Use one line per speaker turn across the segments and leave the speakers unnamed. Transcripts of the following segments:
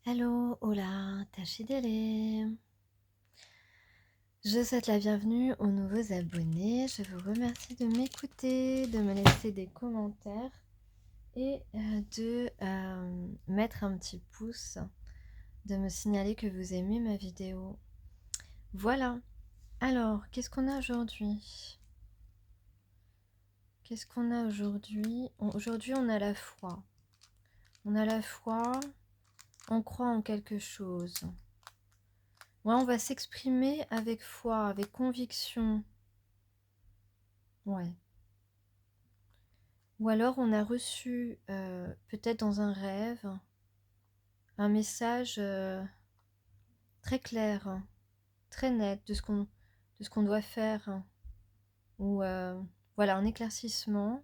Hello, hola, tachidele. Je souhaite la bienvenue aux nouveaux abonnés. Je vous remercie de m'écouter, de me laisser des commentaires et de mettre un petit pouce, de me signaler que vous aimez ma vidéo. Voilà. Alors, qu'est-ce qu'on a aujourd'hui? Qu'est-ce qu'on a aujourd'hui? Aujourd'hui, on a la foi. On a la foi, on croit en quelque chose. Ouais, on va s'exprimer avec foi, avec conviction. Ouais. Ou alors on a reçu, peut-être dans un rêve, un message très clair, très net de ce qu'on doit faire. Ou voilà, un éclaircissement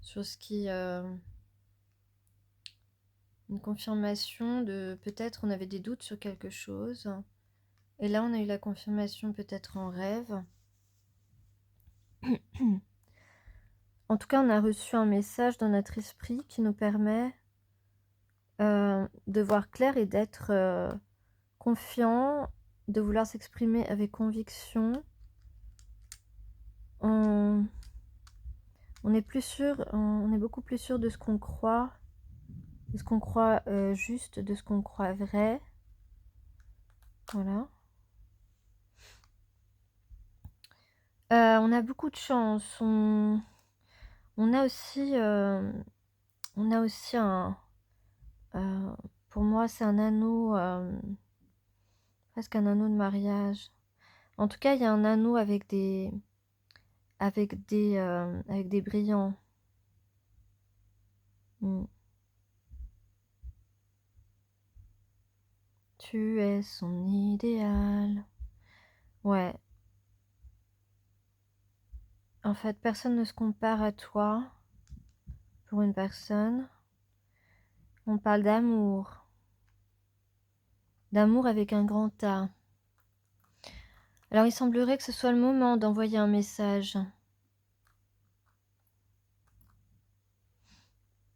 sur ce qui... une confirmation de peut-être on avait des doutes sur quelque chose. Et là on a eu la confirmation peut-être en rêve. En tout cas, on a reçu un message dans notre esprit qui nous permet de voir clair et d'être confiant, de vouloir s'exprimer avec conviction. On est plus sûr, on est beaucoup plus sûr de ce qu'on croit juste, de ce qu'on croit vrai. Voilà. On a beaucoup de chance. On a aussi un... pour moi, c'est un anneau, presque un anneau de mariage. En tout cas, il y a un anneau avec des brillants. Mm. Tu es son idéal. Ouais. En fait, personne ne se compare à toi pour une personne. On parle d'amour. D'amour avec un grand A. Alors, il semblerait que ce soit le moment d'envoyer un message. En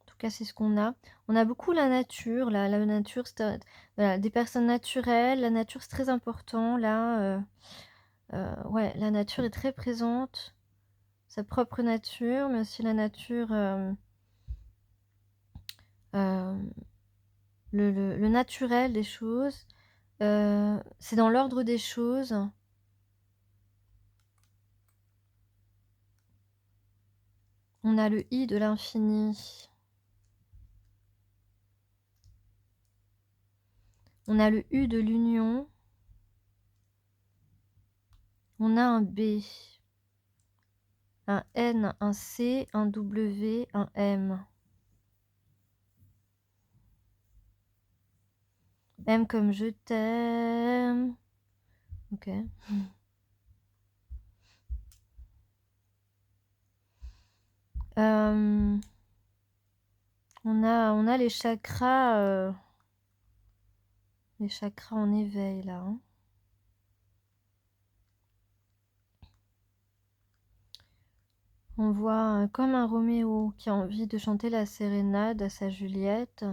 tout cas, c'est ce qu'on a. On a beaucoup la nature. Là. La nature, c'est voilà, des personnes naturelles. La nature, c'est très important. Là, ouais, la nature est très présente. Sa propre nature, mais aussi la nature... le naturel des choses. C'est dans l'ordre des choses. On a le I de l'infini. On a le U de l'union. On a un B, un N, un C, un W, un M. M comme je t'aime. Ok. On a les chakras en éveil là. Hein. On voit comme un Roméo qui a envie de chanter la sérénade à sa Juliette.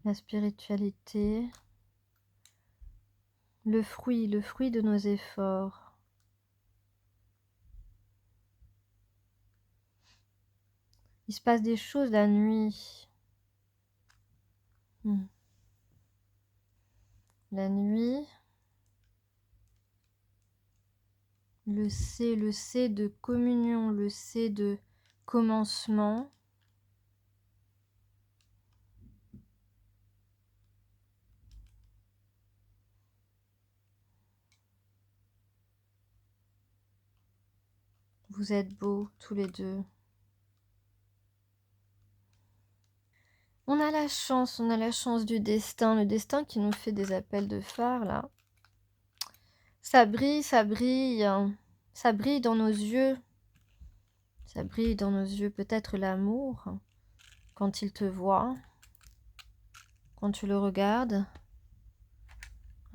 La spiritualité. Le fruit de nos efforts. Il se passe des choses la nuit. La nuit. Le C de communion, le C de commencement. Vous êtes beaux tous les deux. On a la chance du destin, le destin qui nous fait des appels de phare là. Ça brille, ça brille, ça brille dans nos yeux. Ça brille dans nos yeux, peut-être l'amour, quand il te voit, quand tu le regardes.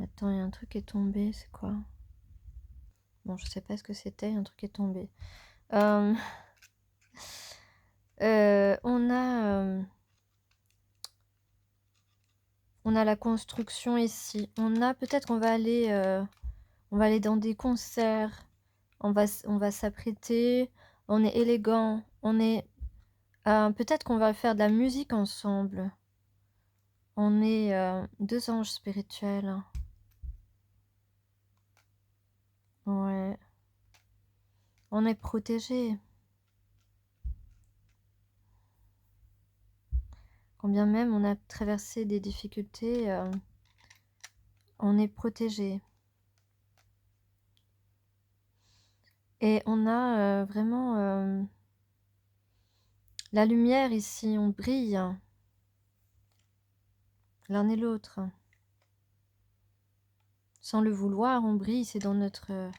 Attends, il y a un truc qui est tombé, c'est quoi? Bon, je sais pas ce que c'était, un truc est tombé. On a la construction ici. Peut-être on va aller dans des concerts, on va s'apprêter, on est élégant, peut-être qu'on va faire de la musique ensemble. On est, 2 anges spirituels. Ouais. On est protégés. Quand bien même on a traversé des difficultés, on est protégés. Et on a, vraiment, la lumière ici, on brille l'un et l'autre. Sans le vouloir, on brille, c'est dans notre,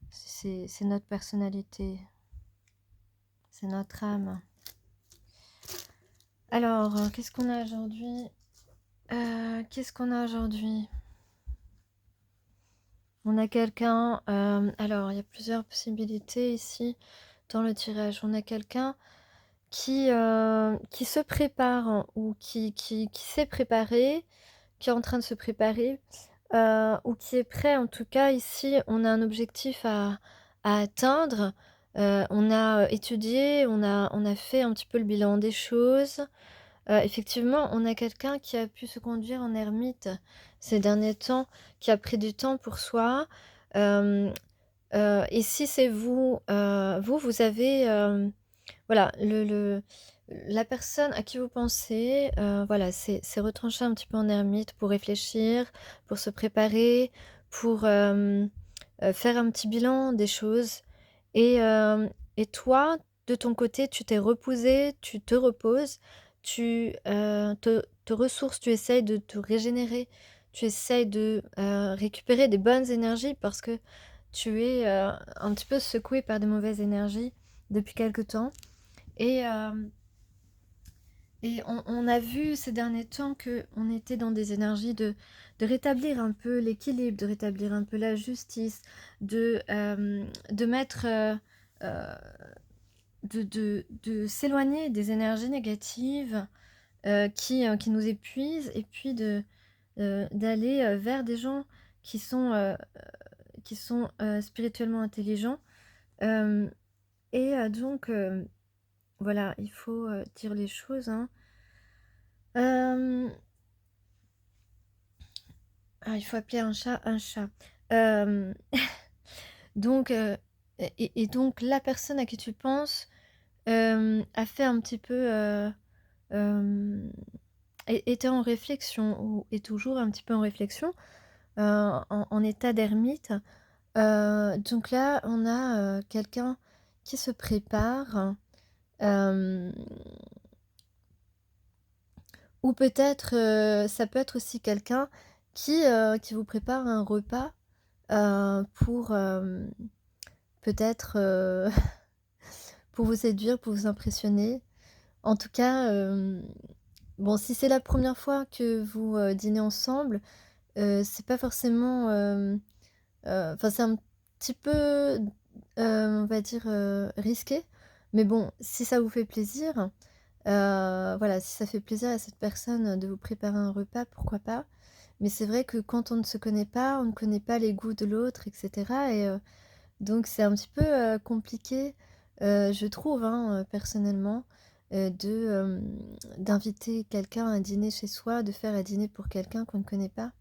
c'est notre personnalité, c'est notre âme. Alors, qu'est-ce qu'on a aujourd'hui? Qu'est-ce qu'on a aujourd'hui? On a quelqu'un, alors il y a plusieurs possibilités ici dans le tirage. On a quelqu'un qui se prépare, hein, ou qui s'est préparé, qui est en train de se préparer, ou qui est prêt. En tout cas, ici, on a un objectif à atteindre. On a étudié, on a fait un petit peu le bilan des choses. Effectivement, on a quelqu'un qui a pu se conduire en ermite ces derniers temps, qui a pris du temps pour soi. Hem, et si c'est vous, vous avez, voilà, la personne à qui vous pensez, voilà, c'est retranché un petit peu en ermite pour réfléchir, pour se préparer, pour, faire un petit bilan des choses. Et toi, de ton côté, tu t'es reposé, tu te reposes, te ressources, tu essayes de te régénérer, tu essayes de, récupérer des bonnes énergies parce que tu es, un petit peu secoué par des mauvaises énergies depuis quelque temps. Et, on a vu ces derniers temps qu'on était dans des énergies de rétablir un peu l'équilibre, de rétablir un peu la justice, de mettre, euh, de s'éloigner des énergies négatives, qui nous épuisent, et puis d'aller, vers des gens qui sont, spirituellement intelligents. Euh, donc, voilà, il faut, dire les choses, hein. Hem, il faut appeler un chat un chat. Hem, donc, et donc la personne à qui tu penses, a fait un petit peu, hem, était en réflexion, ou est toujours un petit peu en réflexion, en état d'ermite. Donc là, on a, quelqu'un qui se prépare, hem, ou peut-être, ça peut être aussi quelqu'un qui vous prépare un repas, pour, peut-être, pour vous séduire, pour vous impressionner. En tout cas, bon, si c'est la première fois que vous, dînez ensemble, c'est pas forcément, enfin, c'est un petit peu, on va dire, risqué. Mais bon, si ça vous fait plaisir, voilà, si ça fait plaisir à cette personne de vous préparer un repas, pourquoi pas? Mais c'est vrai que quand on ne se connaît pas, on ne connaît pas les goûts de l'autre, et cetera. Et donc c'est un petit peu, compliqué, je trouve, hein, personnellement, d'inviter quelqu'un à dîner chez soi, de faire à dîner pour quelqu'un qu'on ne connaît pas,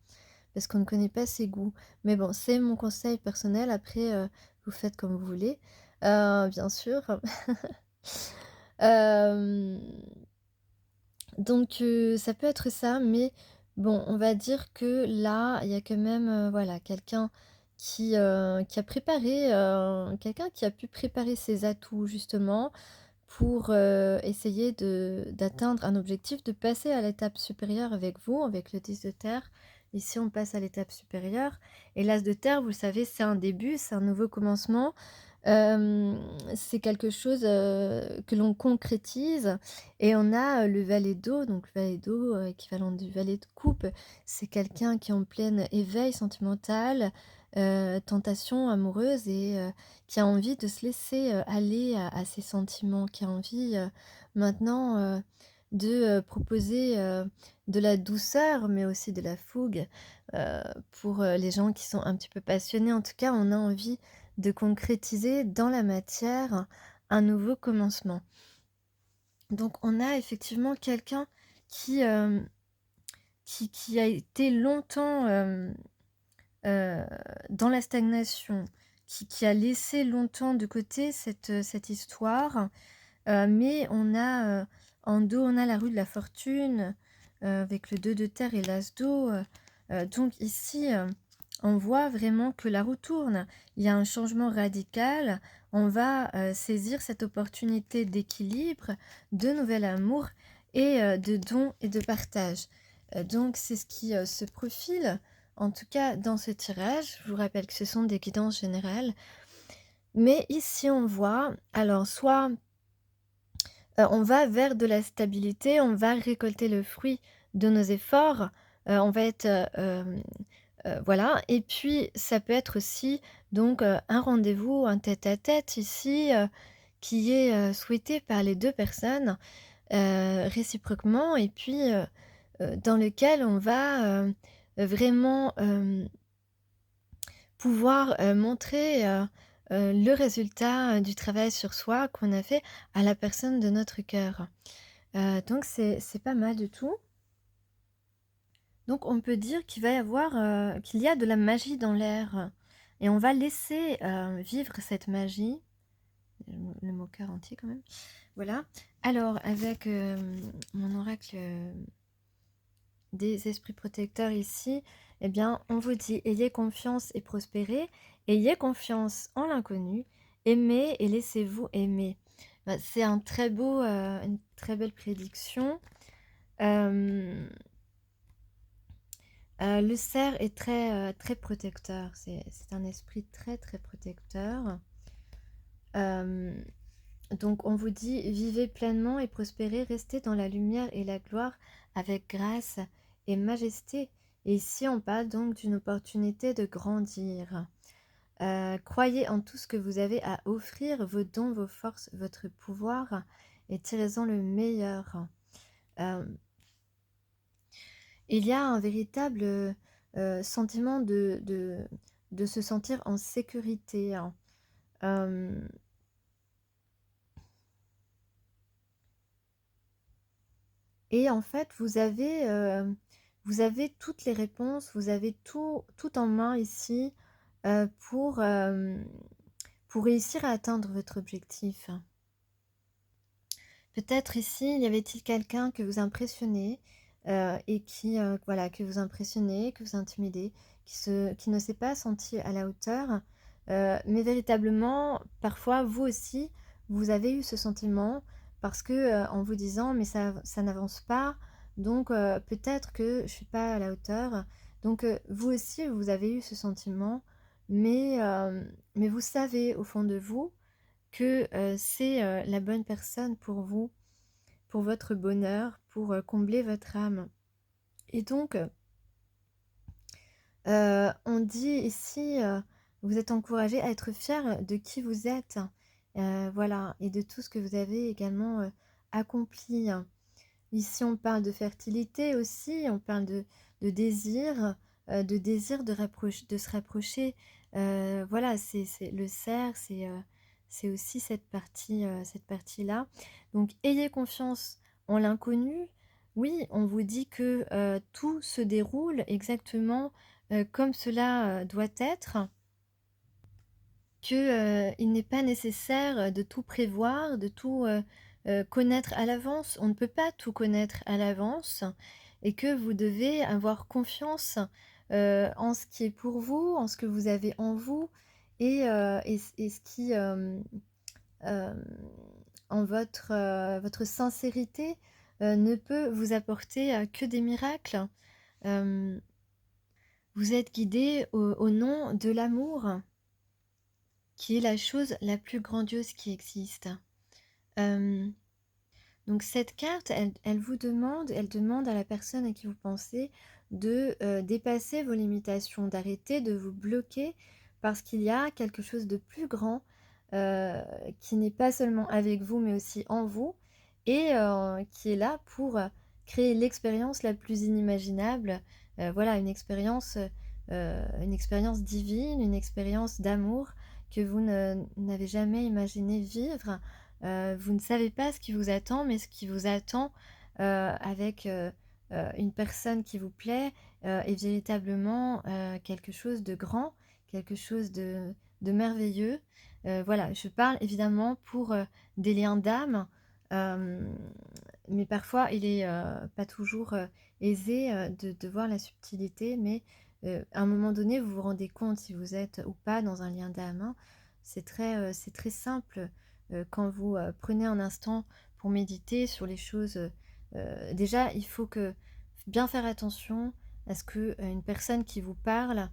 parce qu'on ne connaît pas ses goûts. Mais bon, c'est mon conseil personnel. Après, vous faites comme vous voulez, bien sûr. Hem, donc ça peut être ça, mais bon, on va dire que là, il y a quand même, voilà, quelqu'un qui a préparé, quelqu'un qui a pu préparer ses atouts justement pour, essayer d'atteindre un objectif, de passer à l'étape supérieure avec vous, avec le 10 de terre. Ici, on passe à l'étape supérieure, et l'as de terre, vous le savez, c'est un début, c'est un nouveau commencement. C'est quelque chose, que l'on concrétise. Et on a, le valet d'eau, donc le valet d'eau, équivalent du valet de coupe, c'est quelqu'un qui est en plein éveil sentimental, tentation amoureuse et qui a envie de se laisser, aller à ses sentiments, qui a envie, maintenant, proposer, de la douceur, mais aussi de la fougue, pour, les gens qui sont un petit peu passionnés. En tout cas, on a envie de concrétiser dans la matière un nouveau commencement. Donc on a effectivement quelqu'un qui, qui a été longtemps, heu, dans la stagnation, qui a laissé longtemps de côté cette histoire, mais on a, en dos, on a la roue de la fortune, avec le 2 de terre et l'as d'eau, donc ici, on voit vraiment que la roue tourne. Il y a un changement radical. On va, saisir cette opportunité d'équilibre, de nouvel amour et de don et de partage. Donc c'est ce qui, se profile, en tout cas dans ce tirage. Je vous rappelle que ce sont des guidances générales. Mais ici on voit, alors soit on va vers de la stabilité, on va récolter le fruit de nos efforts, on va être, voilà et puis ça peut être aussi donc, un rendez-vous, un tête-à-tête ici, qui est, souhaité par les 2 personnes, réciproquement et puis, dans lequel on va, vraiment, pouvoir, montrer, le résultat, du travail sur soi qu'on a fait à la personne de notre cœur. Donc c'est pas mal du tout. Donc on peut dire qu'il va y avoir, qu'il y a de la magie dans l'air et on va laisser, vivre cette magie. Le mot cœur entier quand même. Voilà. Alors avec, mon oracle, des esprits protecteurs ici, eh bien, on vous dit: «Ayez confiance et prospérez, ayez confiance en l'inconnu, aimez et laissez-vous aimer». Bah, c'est un très beau, une très belle prédiction. Hem, le cerf est très, très protecteur. C'est un esprit très, très protecteur. Hem, donc on vous dit: «Vivez pleinement et prospérez, restez dans la lumière et la gloire avec grâce et majesté». Et ici, on parle donc d'une opportunité de grandir. Croyez en tout ce que vous avez à offrir, vos dons, vos forces, votre pouvoir et tirez-en le meilleur. Hem, il y a un véritable, sentiment de se sentir en sécurité, hein. Hem Et en fait, vous avez toutes les réponses, vous avez tout en main ici, pour réussir à atteindre votre objectif. Peut-être ici, y avait-il quelqu'un que vous impressionnez, et qui, voilà, que vous impressionnez, que vous intimidez, qui ne s'est pas senti à la hauteur, mais véritablement, parfois, vous aussi, vous avez eu ce sentiment parce que, en vous disant: «Mais ça n'avance pas, donc peut-être que je suis pas à la hauteur». Donc vous aussi, vous avez eu ce sentiment, mais vous savez au fond de vous que, c'est, la bonne personne pour vous, pour votre bonheur, pour, combler votre âme. Et donc, on dit ici, vous êtes encouragé à être fier de qui vous êtes, voilà et de tout ce que vous avez également, accompli. Ici, on parle de fertilité aussi, on parle de désir de se rapprocher. Voilà, c'est le cerf, c'est aussi cette partie-là. Donc ayez confiance en l'inconnu. Oui, on vous dit que, tout se déroule exactement, comme cela, doit être, que, il n'est pas nécessaire, de tout prévoir, de tout, connaître à l'avance. On ne peut pas tout connaître à l'avance et que vous devez avoir confiance, en ce qui est pour vous, en ce que vous avez en vous et ce qui, hem, en votre sincérité, ne peut vous apporter, que des miracles. Hem, vous êtes guidés au nom de l'amour, qui est la chose la plus grandiose qui existe. Hem Donc cette carte, elle demande à la personne à qui vous pensez de dépasser vos limitations, d'arrêter de vous bloquer parce qu'il y a quelque chose de plus grand euh, qui n'est pas seulement avec vous mais aussi en vous et qui est là pour créer l'expérience la plus inimaginable. Voilà, une expérience divine, une expérience d'amour que vous n'avez jamais imaginé vivre. Vous ne savez pas ce qui vous attend, mais ce qui vous attend avec une personne qui vous plaît est véritablement quelque chose de grand, quelque chose de merveilleux. Voilà, je parle évidemment pour des liens d'âme, euh, mais parfois il est pas toujours aisé de voir la subtilité, mais à un moment donné, vous vous rendez compte si vous êtes ou pas dans un lien d'âme, hein. C'est très simple quand vous prenez un instant pour méditer sur les choses. Déjà, il faut bien faire attention à ce que une personne qui vous parle,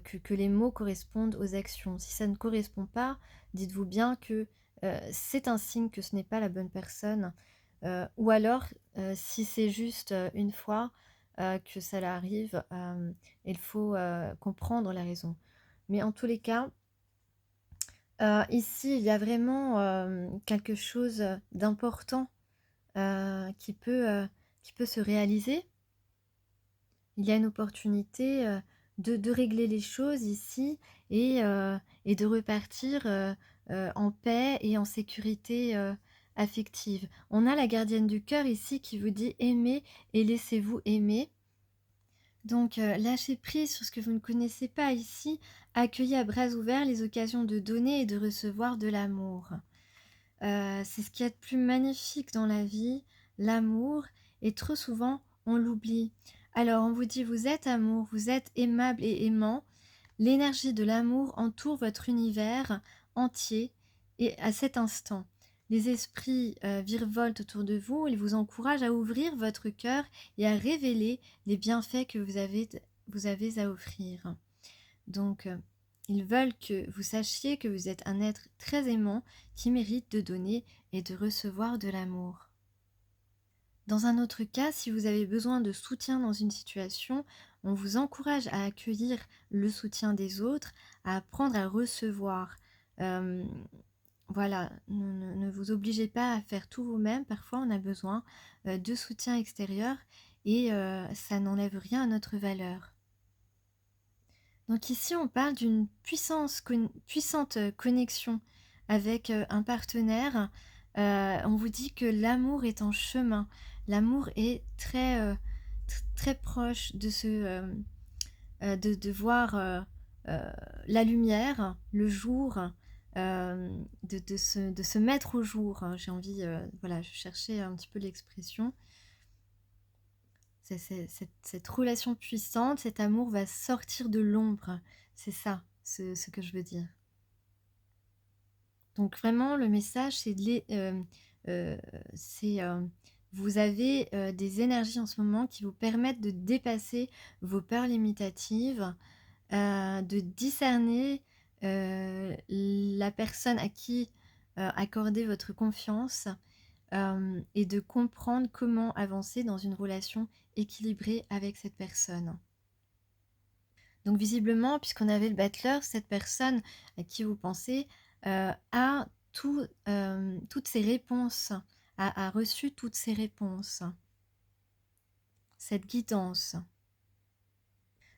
que les mots correspondent aux actions. Si ça ne correspond pas, dites-vous bien que c'est un signe que ce n'est pas la bonne personne. Ou alors, si c'est juste une fois que ça arrive, il faut comprendre la raison. Mais en tous les cas, ici, il y a vraiment quelque chose d'important qui peut se réaliser. Il y a une opportunité de régler les choses ici et de repartir en paix et en sécurité affective. On a la gardienne du cœur ici qui vous dit aimez et laissez-vous aimer. Donc lâchez prise sur ce que vous ne connaissez pas ici, accueillez à bras ouverts les occasions de donner et de recevoir de l'amour. C'est ce qu'il y a de plus magnifique dans la vie, l'amour, et trop souvent on l'oublie. Alors on vous dit vous êtes amour, vous êtes aimable et aimant, l'énergie de l'amour entoure votre univers entier et à cet instant. Les esprits virevoltent autour de vous, ils vous encouragent à ouvrir votre cœur et à révéler les bienfaits que vous avez à offrir. Donc, ils veulent que vous sachiez que vous êtes un être très aimant qui mérite de donner et de recevoir de l'amour. Dans un autre cas, si vous avez besoin de soutien dans une situation, on vous encourage à accueillir le soutien des autres, à apprendre à recevoir. Voilà, ne vous obligez pas à faire tout vous-même. Parfois, on a besoin de soutien extérieur et ça n'enlève rien à notre valeur. Donc ici, on parle d'une puissante connexion avec un partenaire. On vous dit que l'amour est en chemin. L'amour est très proche de voir la lumière, le jour, de se mettre au jour. J'ai envie, voilà, je cherchais un petit peu l'expression. Cette relation puissante, cet amour va sortir de l'ombre. C'est ça, ce que je veux dire. Donc vraiment, le message, vous avez des énergies en ce moment qui vous permettent de dépasser vos peurs limitatives, de discerner la personne à qui accorder votre confiance et de comprendre comment avancer dans une relation équilibrée avec cette personne. Donc visiblement, puisqu'on avait le battleur, cette personne à qui vous pensez a toutes ces réponses, a reçu toutes ces réponses, cette guidance.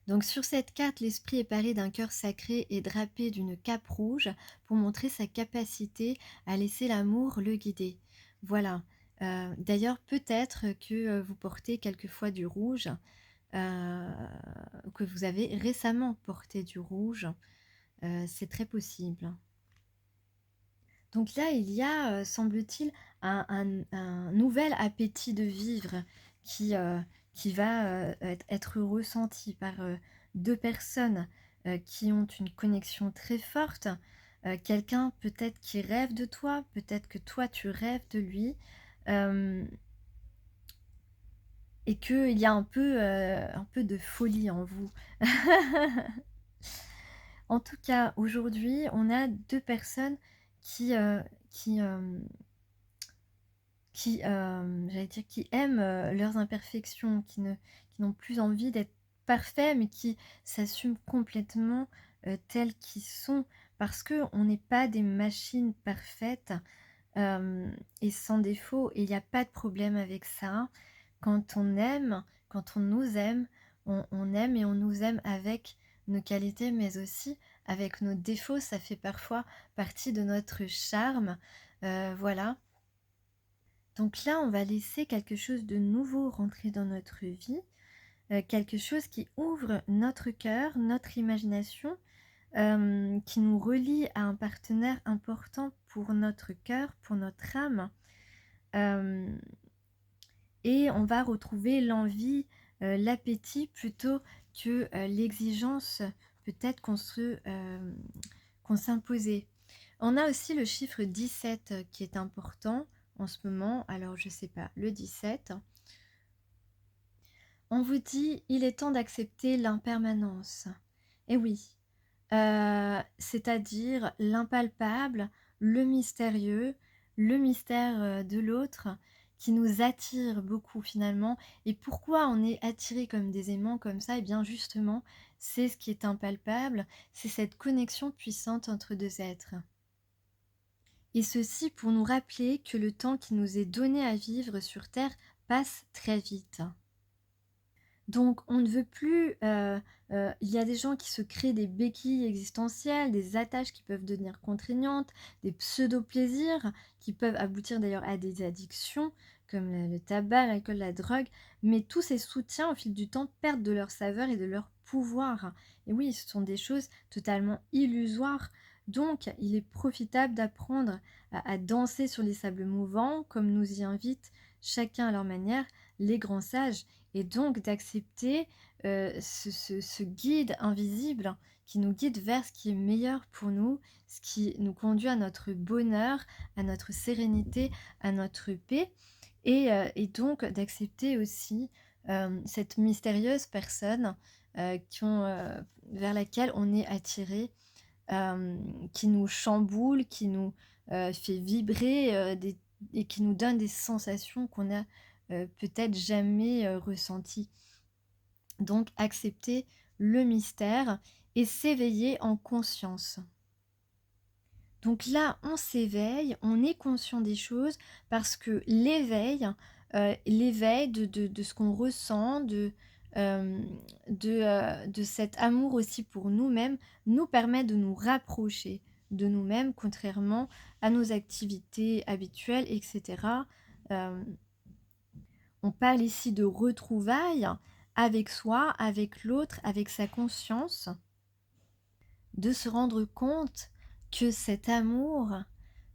Donc sur cette carte, l'esprit est paré d'un cœur sacré et drapé d'une cape rouge pour montrer sa capacité à laisser l'amour le guider. Voilà. D'ailleurs, peut-être que vous portez quelquefois du rouge, que vous avez récemment porté du rouge. C'est très possible. Donc là, il y a, semble-t-il, un nouvel appétit de vivre qui va être ressenti par deux personnes qui ont une connexion très forte. Quelqu'un peut-être qui rêve de toi, peut-être que toi tu rêves de lui. Et qu'il y a un peu de folie en vous. En tout cas, aujourd'hui, on a deux personnes qui, qui, j'allais dire, qui aiment, leurs imperfections, qui n'ont plus envie d'être parfaits, mais qui s'assument complètement, tels qu'ils sont. Parce qu'on n'est pas des machines parfaites, et sans défaut, et il y a pas de problème avec ça. Quand on aime, quand on nous aime, on aime et on nous aime avec nos qualités, mais aussi avec nos défauts. Ça fait parfois partie de notre charme, voilà. Donc là, on va laisser quelque chose de nouveau rentrer dans notre vie, quelque chose qui ouvre notre cœur, notre imagination, qui nous relie à un partenaire important pour notre cœur, pour notre âme. Hem Et on va retrouver l'envie, l'appétit plutôt que, l'exigence peut-être qu'on s'imposait. On a aussi le chiffre 17 qui est important en ce moment. Alors je sais pas, le 17, on vous dit: «Il est temps d'accepter l'impermanence». Et oui, c'est-à-dire l'impalpable, le mystérieux, le mystère, de l'autre qui nous attire beaucoup finalement. Et pourquoi on est attiré comme des aimants comme ça? Et bien justement, c'est ce qui est impalpable, c'est cette connexion puissante entre 2 êtres. Et ceci pour nous rappeler que le temps qui nous est donné à vivre sur terre passe très vite. Donc on ne veut plus, il y a des gens qui se créent des béquilles existentielles, des attaches qui peuvent devenir contraignantes, des pseudo-plaisirs qui peuvent aboutir d'ailleurs à des addictions comme le tabac, l'alcool, la drogue. Mais tous ces soutiens au fil du temps perdent de leur saveur et de leur pouvoir. Et oui, ce sont des choses totalement illusoires. Donc il est profitable d'apprendre à danser sur les sables mouvants, comme nous y invitent chacun à leur manière les grands sages, et donc d'accepter, ce guide invisible qui nous guide vers ce qui est meilleur pour nous, ce qui nous conduit à notre bonheur, à notre sérénité, à notre paix. Et donc d'accepter aussi, cette mystérieuse personne, vers laquelle on est attiré, qui nous chamboule, qui nous, fait vibrer, et qui nous donne des sensations qu'on a, peut-être jamais, ressenties. Donc accepter le mystère et s'éveiller en conscience. Donc là, on s'éveille, on est conscient des choses parce que l'éveil de ce qu'on ressent, de cet amour aussi pour nous-mêmes, nous permet de nous rapprocher de nous-mêmes, contrairement à nos activités habituelles, etc. Hem, on parle ici de retrouvailles avec soi, avec l'autre, avec sa conscience, de se rendre compte que cet amour,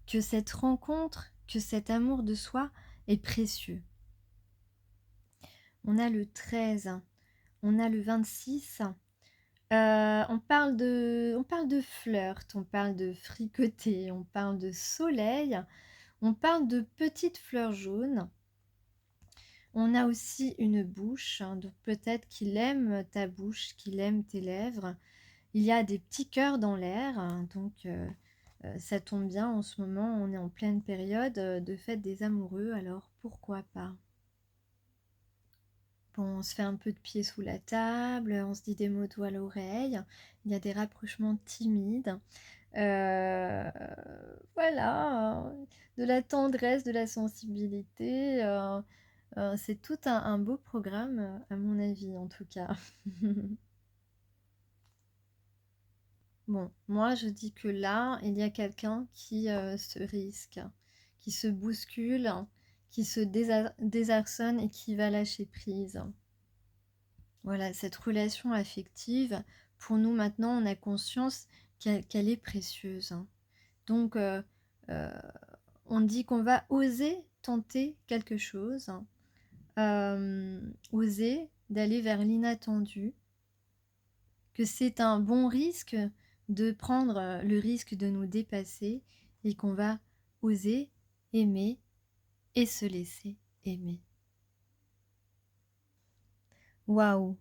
que cette rencontre, que cet amour de soi est précieux. On a le 13, on a le 26, on parle de flirt, on parle de fricoter, on parle de soleil, on parle de petites fleurs jaunes. On a aussi une bouche, hein, donc peut-être qu'il aime ta bouche, qu'il aime tes lèvres. Il y a des petits cœurs dans l'air, hein, donc ça tombe bien, en ce moment, on est en pleine période, de fête des amoureux, alors pourquoi pas? Bon, on se fait un peu de pieds sous la table, on se dit des mots doux à l'oreille, il y a des rapprochements timides. Heu, voilà, de la tendresse, de la sensibilité, c'est tout un beau programme, à mon avis en tout cas. Bon, moi je dis que là, il y a quelqu'un qui, se risque, qui se bouscule, qui se désarçonne et qui va lâcher prise. Voilà, cette relation affective, pour nous maintenant, on a conscience qu'elle est précieuse, hein. Donc, heu, on dit qu'on va oser tenter quelque chose, oser d'aller vers l'inattendu, que c'est un bon risque de prendre, le risque de nous dépasser et qu'on va oser aimer et se laisser aimer. Waouh!